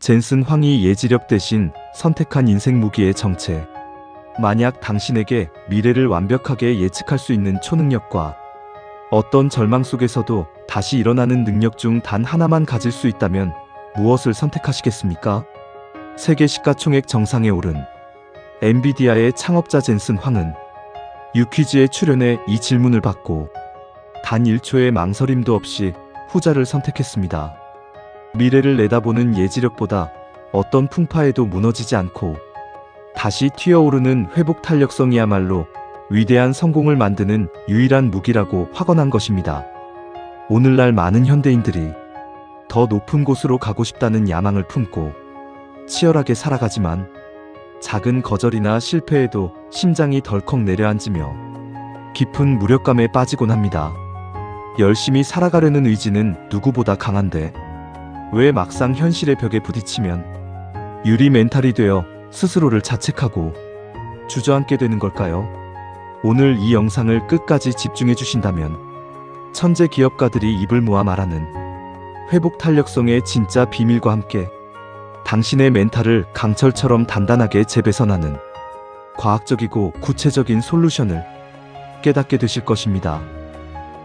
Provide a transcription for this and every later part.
젠슨 황이 예지력 대신 선택한 인생 무기의 정체. 만약 당신에게 미래를 완벽하게 예측할 수 있는 초능력과 어떤 절망 속에서도 다시 일어나는 능력 중 단 하나만 가질 수 있다면 무엇을 선택하시겠습니까? 세계 시가총액 정상에 오른 엔비디아의 창업자 젠슨 황은 유퀴즈에 출연해 이 질문을 받고 단 1초의 망설임도 없이 후자를 선택했습니다. 미래를 내다보는 예지력보다 어떤 풍파에도 무너지지 않고 다시 튀어오르는 회복 탄력성이야말로 위대한 성공을 만드는 유일한 무기라고 확언한 것입니다. 오늘날 많은 현대인들이 더 높은 곳으로 가고 싶다는 야망을 품고 치열하게 살아가지만 작은 거절이나 실패에도 심장이 덜컥 내려앉으며 깊은 무력감에 빠지곤 합니다. 열심히 살아가려는 의지는 누구보다 강한데 왜 막상 현실의 벽에 부딪히면 유리 멘탈이 되어 스스로를 자책하고 주저앉게 되는 걸까요? 오늘 이 영상을 끝까지 집중해 주신다면 천재 기업가들이 입을 모아 말하는 회복 탄력성의 진짜 비밀과 함께 당신의 멘탈을 강철처럼 단단하게 재배선하는 과학적이고 구체적인 솔루션을 깨닫게 되실 것입니다.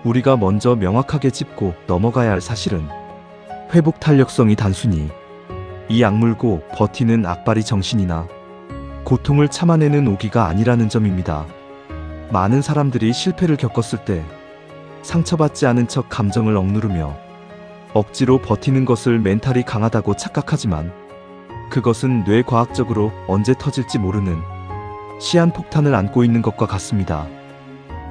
우리가 먼저 명확하게 짚고 넘어가야 할 사실은 회복 탄력성이 단순히 이 악물고 버티는 악바리 정신이나 고통을 참아내는 오기가 아니라는 점입니다. 많은 사람들이 실패를 겪었을 때 상처받지 않은 척 감정을 억누르며 억지로 버티는 것을 멘탈이 강하다고 착각하지만 그것은 뇌과학적으로 언제 터질지 모르는 시한폭탄을 안고 있는 것과 같습니다.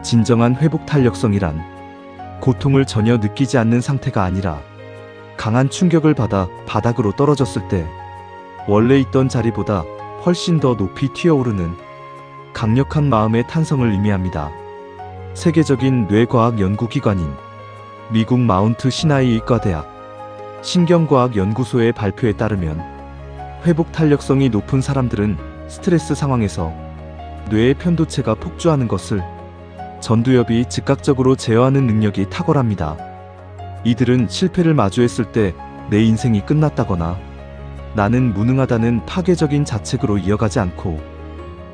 진정한 회복 탄력성이란 고통을 전혀 느끼지 않는 상태가 아니라 강한 충격을 받아 바닥으로 떨어졌을 때 원래 있던 자리보다 훨씬 더 높이 튀어오르는 강력한 마음의 탄성을 의미합니다. 세계적인 뇌과학 연구기관인 미국 마운트 시나이 의과대학 신경과학 연구소의 발표에 따르면 회복 탄력성이 높은 사람들은 스트레스 상황에서 뇌의 편도체가 폭주하는 것을 전두엽이 즉각적으로 제어하는 능력이 탁월합니다. 이들은 실패를 마주했을 때 내 인생이 끝났다거나 나는 무능하다는 파괴적인 자책으로 이어가지 않고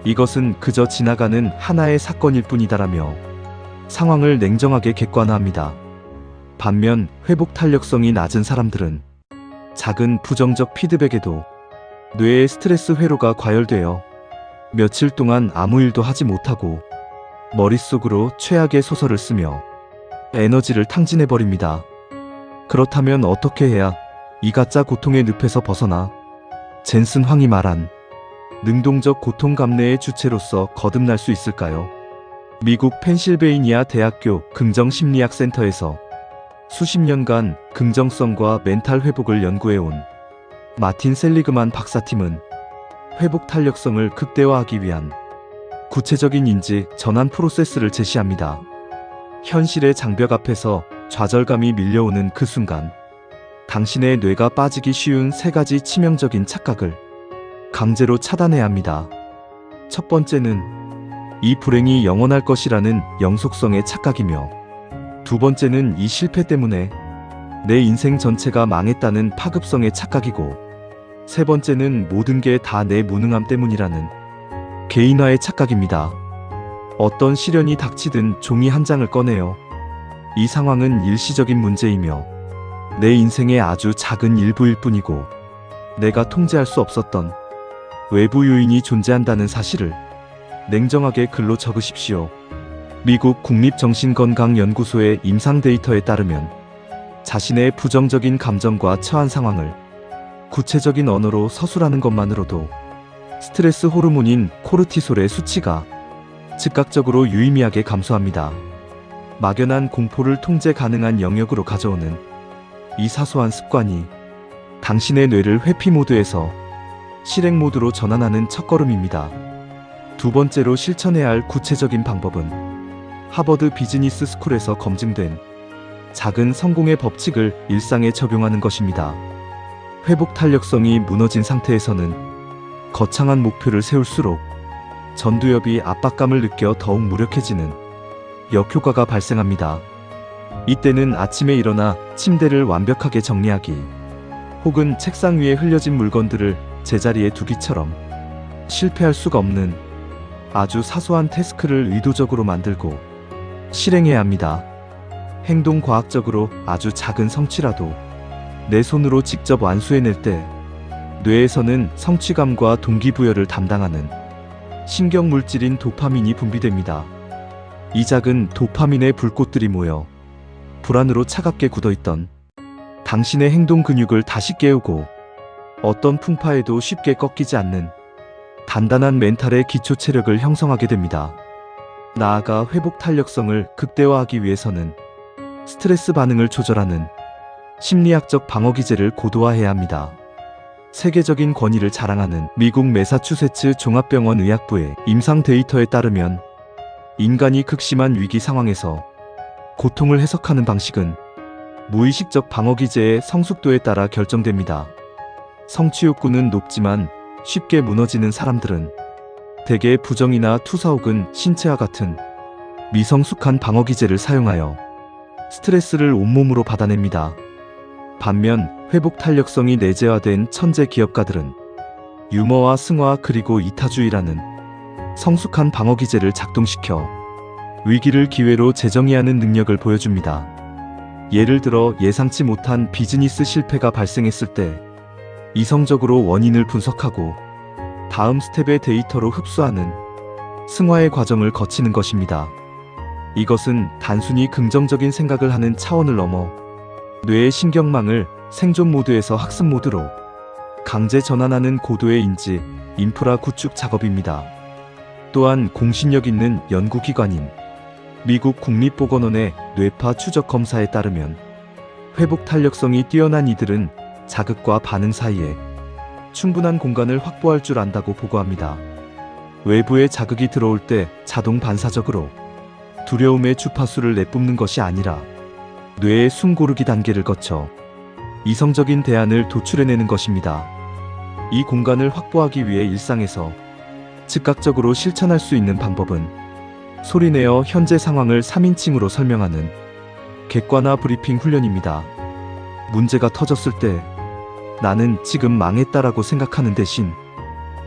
이것은 그저 지나가는 하나의 사건일 뿐이다라며 상황을 냉정하게 객관화합니다. 반면 회복 탄력성이 낮은 사람들은 작은 부정적 피드백에도 뇌의 스트레스 회로가 과열되어 며칠 동안 아무 일도 하지 못하고 머릿속으로 최악의 소설을 쓰며 에너지를 탕진해버립니다. 그렇다면 어떻게 해야 이 가짜 고통의 늪에서 벗어나 젠슨 황이 말한 능동적 고통 감내의 주체로서 거듭날 수 있을까요? 미국 펜실베이니아 대학교 긍정심리학 센터에서 수십 년간 긍정성과 멘탈 회복을 연구해온 마틴 셀리그만 박사팀은 회복 탄력성을 극대화하기 위한 구체적인 인지 전환 프로세스를 제시합니다. 현실의 장벽 앞에서 좌절감이 밀려오는 그 순간 당신의 뇌가 빠지기 쉬운 세 가지 치명적인 착각을 강제로 차단해야 합니다. 첫 번째는 이 불행이 영원할 것이라는 영속성의 착각이며 두 번째는 이 실패 때문에 내 인생 전체가 망했다는 파급성의 착각이고 세 번째는 모든 게 다 내 무능함 때문이라는 개인화의 착각입니다. 어떤 시련이 닥치든 종이 한 장을 꺼내요. 이 상황은 일시적인 문제이며 내 인생의 아주 작은 일부일 뿐이고 내가 통제할 수 없었던 외부 요인이 존재한다는 사실을 냉정하게 글로 적으십시오. 미국 국립정신건강연구소의 임상 데이터에 따르면 자신의 부정적인 감정과 처한 상황을 구체적인 언어로 서술하는 것만으로도 스트레스 호르몬인 코르티솔의 수치가 즉각적으로 유의미하게 감소합니다. 막연한 공포를 통제 가능한 영역으로 가져오는 이 사소한 습관이 당신의 뇌를 회피 모드에서 실행 모드로 전환하는 첫걸음입니다. 두 번째로 실천해야 할 구체적인 방법은 하버드 비즈니스 스쿨에서 검증된 작은 성공의 법칙을 일상에 적용하는 것입니다. 회복 탄력성이 무너진 상태에서는 거창한 목표를 세울수록 전두엽이 압박감을 느껴 더욱 무력해지는 역효과가 발생합니다. 이때는 아침에 일어나 침대를 완벽하게 정리하기 혹은 책상 위에 흘려진 물건들을 제자리에 두기처럼 실패할 수가 없는 아주 사소한 태스크를 의도적으로 만들고 실행해야 합니다. 행동과학적으로 아주 작은 성취라도 내 손으로 직접 완수해낼 때 뇌에서는 성취감과 동기부여를 담당하는 신경물질인 도파민이 분비됩니다. 이 작은 도파민의 불꽃들이 모여 불안으로 차갑게 굳어있던 당신의 행동 근육을 다시 깨우고 어떤 풍파에도 쉽게 꺾이지 않는 단단한 멘탈의 기초 체력을 형성하게 됩니다. 나아가 회복 탄력성을 극대화하기 위해서는 스트레스 반응을 조절하는 심리학적 방어 기제를 고도화해야 합니다. 세계적인 권위를 자랑하는 미국 매사추세츠 종합병원 의학부의 임상 데이터에 따르면 인간이 극심한 위기 상황에서 고통을 해석하는 방식은 무의식적 방어 기제의 성숙도에 따라 결정됩니다. 성취 욕구는 높지만 쉽게 무너지는 사람들은 대개 부정이나 투사 혹은 신체와 같은 미성숙한 방어 기제를 사용하여 스트레스를 온몸으로 받아냅니다. 반면 회복 탄력성이 내재화된 천재 기업가들은 유머와 승화 그리고 이타주의라는 성숙한 방어 기제를 작동시켜 위기를 기회로 재정의하는 능력을 보여줍니다. 예를 들어 예상치 못한 비즈니스 실패가 발생했을 때 이성적으로 원인을 분석하고 다음 스텝의 데이터로 흡수하는 승화의 과정을 거치는 것입니다. 이것은 단순히 긍정적인 생각을 하는 차원을 넘어 뇌의 신경망을 생존 모드에서 학습 모드로 강제 전환하는 고도의 인지, 인프라 구축 작업입니다. 또한 공신력 있는 연구기관인 미국 국립보건원의 뇌파 추적 검사에 따르면 회복 탄력성이 뛰어난 이들은 자극과 반응 사이에 충분한 공간을 확보할 줄 안다고 보고합니다. 외부의 자극이 들어올 때 자동 반사적으로 두려움의 주파수를 내뿜는 것이 아니라 뇌의 숨 고르기 단계를 거쳐 이성적인 대안을 도출해내는 것입니다. 이 공간을 확보하기 위해 일상에서 즉각적으로 실천할 수 있는 방법은 소리내어 현재 상황을 3인칭으로 설명하는 객관화 브리핑 훈련입니다. 문제가 터졌을 때 나는 지금 망했다라고 생각하는 대신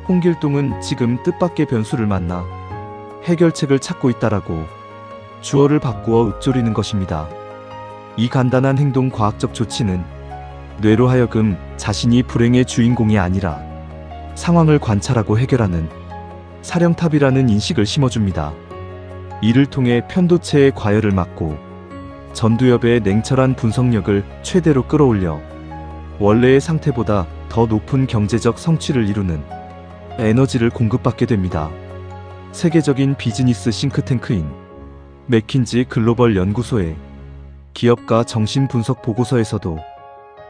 홍길동은 지금 뜻밖의 변수를 만나 해결책을 찾고 있다라고 주어를 바꾸어 읊조리는 것입니다. 이 간단한 행동 과학적 조치는 뇌로 하여금 자신이 불행의 주인공이 아니라 상황을 관찰하고 해결하는 사령탑이라는 인식을 심어줍니다. 이를 통해 편도체의 과열을 막고 전두엽의 냉철한 분석력을 최대로 끌어올려 원래의 상태보다 더 높은 경제적 성취를 이루는 에너지를 공급받게 됩니다. 세계적인 비즈니스 싱크탱크인 맥킨지 글로벌 연구소의 기업가 정신분석 보고서에서도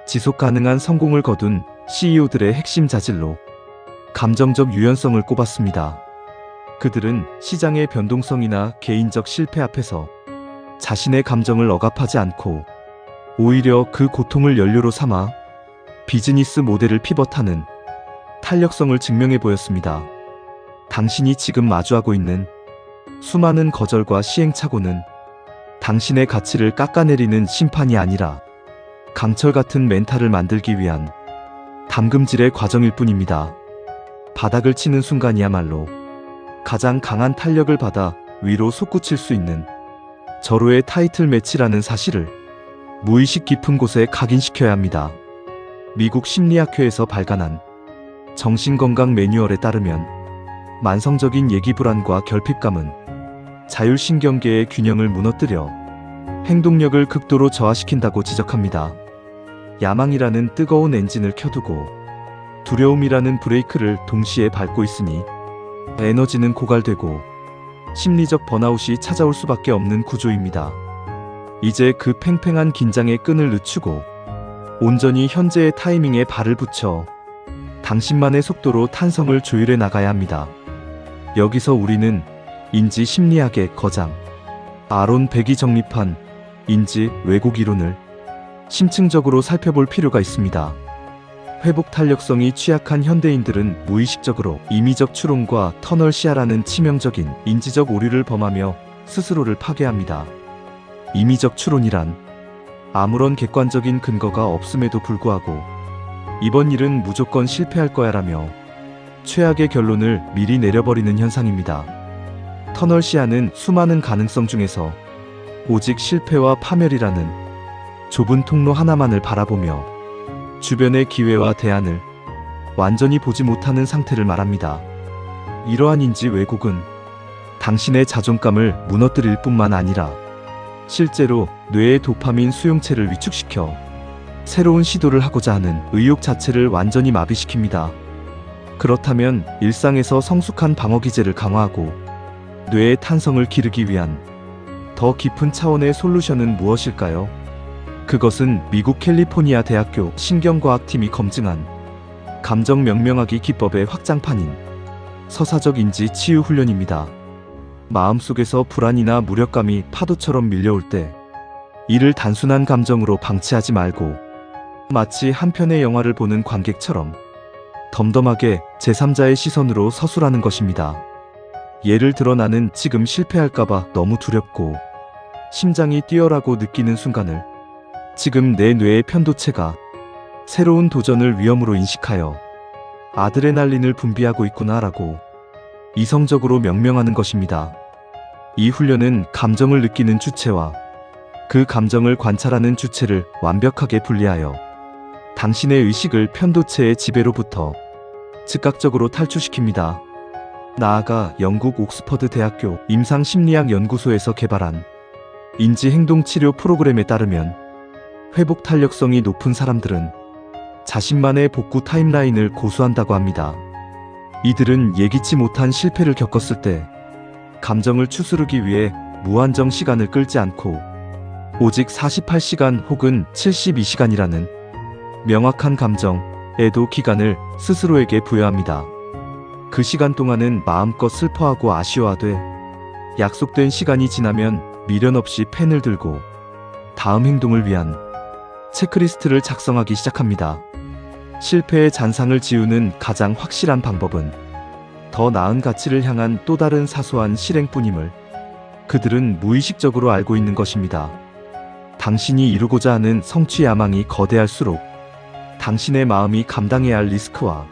지속 가능한 성공을 거둔 CEO들의 핵심 자질로 감정적 유연성을 꼽았습니다. 그들은 시장의 변동성이나 개인적 실패 앞에서 자신의 감정을 억압하지 않고 오히려 그 고통을 연료로 삼아 비즈니스 모델을 피벗하는 탄력성을 증명해 보였습니다. 당신이 지금 마주하고 있는 수많은 거절과 시행착오는 당신의 가치를 깎아내리는 심판이 아니라 강철 같은 멘탈을 만들기 위한 담금질의 과정일 뿐입니다. 바닥을 치는 순간이야말로 가장 강한 탄력을 받아 위로 솟구칠 수 있는 절호의 타이틀 매치라는 사실을 무의식 깊은 곳에 각인시켜야 합니다. 미국 심리학회에서 발간한 정신건강 매뉴얼에 따르면 만성적인 예기불안과 결핍감은 자율신경계의 균형을 무너뜨려 행동력을 극도로 저하시킨다고 지적합니다. 야망이라는 뜨거운 엔진을 켜두고 두려움이라는 브레이크를 동시에 밟고 있으니 에너지는 고갈되고 심리적 번아웃이 찾아올 수밖에 없는 구조입니다. 이제 그 팽팽한 긴장의 끈을 늦추고 온전히 현재의 타이밍에 발을 붙여 당신만의 속도로 탄성을 조율해 나가야 합니다. 여기서 우리는 인지 심리학의 거장 아론 백이 정립한 인지 왜곡 이론을 심층적으로 살펴볼 필요가 있습니다. 회복 탄력성이 취약한 현대인들은 무의식적으로 임의적 추론과 터널 시야라는 치명적인 인지적 오류를 범하며 스스로를 파괴합니다. 임의적 추론이란 아무런 객관적인 근거가 없음에도 불구하고 이번 일은 무조건 실패할 거야라며 최악의 결론을 미리 내려버리는 현상입니다. 터널 시야는 수많은 가능성 중에서 오직 실패와 파멸이라는 좁은 통로 하나만을 바라보며 주변의 기회와 대안을 완전히 보지 못하는 상태를 말합니다. 이러한 인지 왜곡은 당신의 자존감을 무너뜨릴 뿐만 아니라 실제로 뇌의 도파민 수용체를 위축시켜 새로운 시도를 하고자 하는 의욕 자체를 완전히 마비시킵니다. 그렇다면 일상에서 성숙한 방어 기제를 강화하고 뇌의 탄성을 기르기 위한 더 깊은 차원의 솔루션은 무엇일까요? 그것은 미국 캘리포니아 대학교 신경과학팀이 검증한 감정 명명하기 기법의 확장판인 서사적 인지 치유 훈련입니다. 마음속에서 불안이나 무력감이 파도처럼 밀려올 때 이를 단순한 감정으로 방치하지 말고 마치 한 편의 영화를 보는 관객처럼 덤덤하게 제3자의 시선으로 서술하는 것입니다. 예를 들어 나는 지금 실패할까봐 너무 두렵고 심장이 뛰어라고 느끼는 순간을 지금 내 뇌의 편도체가 새로운 도전을 위험으로 인식하여 아드레날린을 분비하고 있구나라고 이성적으로 명명하는 것입니다. 이 훈련은 감정을 느끼는 주체와 그 감정을 관찰하는 주체를 완벽하게 분리하여 당신의 의식을 편도체의 지배로부터 즉각적으로 탈출시킵니다. 나아가 영국 옥스퍼드 대학교 임상심리학 연구소에서 개발한 인지행동치료 프로그램에 따르면 회복 탄력성이 높은 사람들은 자신만의 복구 타임라인을 고수한다고 합니다. 이들은 예기치 못한 실패를 겪었을 때 감정을 추스르기 위해 무한정 시간을 끌지 않고 오직 48시간 혹은 72시간이라는 명확한 감정, 애도 기간을 스스로에게 부여합니다. 그 시간 동안은 마음껏 슬퍼하고 아쉬워하되 약속된 시간이 지나면 미련 없이 펜을 들고 다음 행동을 위한 체크리스트를 작성하기 시작합니다. 실패의 잔상을 지우는 가장 확실한 방법은 더 나은 가치를 향한 또 다른 사소한 실행뿐임을 그들은 무의식적으로 알고 있는 것입니다. 당신이 이루고자 하는 성취 야망이 거대할수록 당신의 마음이 감당해야 할 리스크와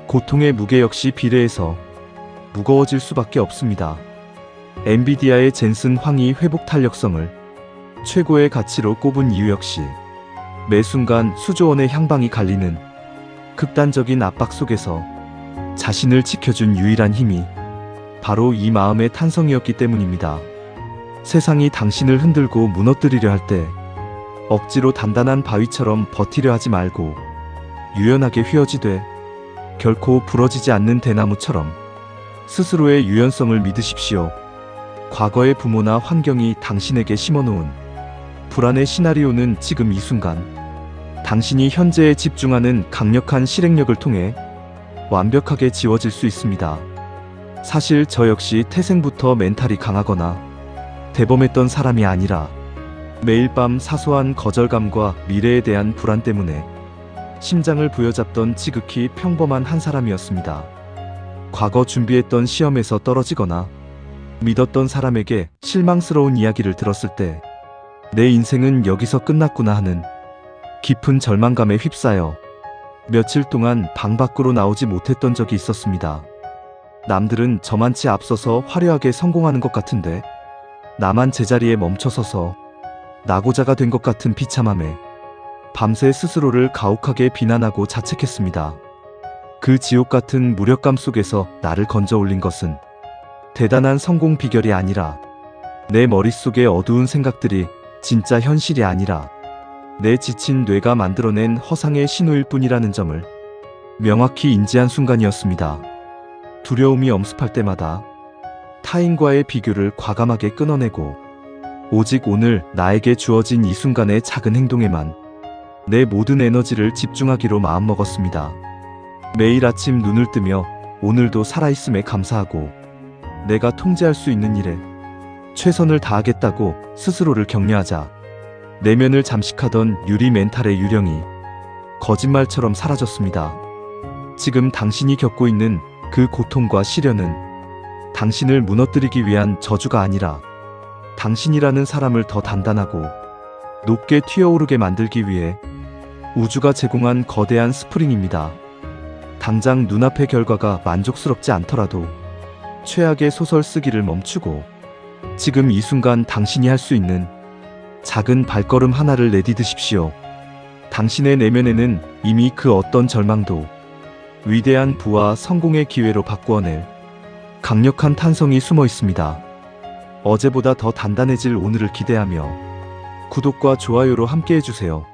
고통의 무게 역시 비례해서 무거워질 수밖에 없습니다. 엔비디아의 젠슨 황이 회복 탄력성을 최고의 가치로 꼽은 이유 역시 매 순간 수조 원의 향방이 갈리는 극단적인 압박 속에서 자신을 지켜준 유일한 힘이 바로 이 마음의 탄성이었기 때문입니다. 세상이 당신을 흔들고 무너뜨리려 할 때 억지로 단단한 바위처럼 버티려 하지 말고 유연하게 휘어지되 결코 부러지지 않는 대나무처럼 스스로의 유연성을 믿으십시오. 과거의 부모나 환경이 당신에게 심어놓은 불안의 시나리오는 지금 이 순간 당신이 현재에 집중하는 강력한 실행력을 통해 완벽하게 지워질 수 있습니다. 사실 저 역시 태생부터 멘탈이 강하거나 대범했던 사람이 아니라 매일 밤 사소한 거절감과 미래에 대한 불안 때문에 심장을 부여잡던 지극히 평범한 한 사람이었습니다. 과거 준비했던 시험에서 떨어지거나 믿었던 사람에게 실망스러운 이야기를 들었을 때 내 인생은 여기서 끝났구나 하는 깊은 절망감에 휩싸여 며칠 동안 방 밖으로 나오지 못했던 적이 있었습니다. 남들은 저만치 앞서서 화려하게 성공하는 것 같은데 나만 제자리에 멈춰서서 낙오자가 된 것 같은 비참함에 밤새 스스로를 가혹하게 비난하고 자책했습니다. 그 지옥 같은 무력감 속에서 나를 건져 올린 것은 대단한 성공 비결이 아니라 내 머릿속의 어두운 생각들이 진짜 현실이 아니라 내 지친 뇌가 만들어낸 허상의 신호일 뿐이라는 점을 명확히 인지한 순간이었습니다. 두려움이 엄습할 때마다 타인과의 비교를 과감하게 끊어내고 오직 오늘 나에게 주어진 이 순간의 작은 행동에만 내 모든 에너지를 집중하기로 마음먹었습니다. 매일 아침 눈을 뜨며 오늘도 살아있음에 감사하고 내가 통제할 수 있는 일에 최선을 다하겠다고 스스로를 격려하자 내면을 잠식하던 유리 멘탈의 유령이 거짓말처럼 사라졌습니다. 지금 당신이 겪고 있는 그 고통과 시련은 당신을 무너뜨리기 위한 저주가 아니라 당신이라는 사람을 더 단단하고 높게 튀어오르게 만들기 위해 우주가 제공한 거대한 스프링입니다. 당장 눈앞의 결과가 만족스럽지 않더라도 최악의 소설 쓰기를 멈추고 지금 이 순간 당신이 할 수 있는 작은 발걸음 하나를 내디드십시오. 당신의 내면에는 이미 그 어떤 절망도 위대한 부와 성공의 기회로 바꾸어낼 강력한 탄성이 숨어 있습니다. 어제보다 더 단단해질 오늘을 기대하며 구독과 좋아요로 함께 해주세요.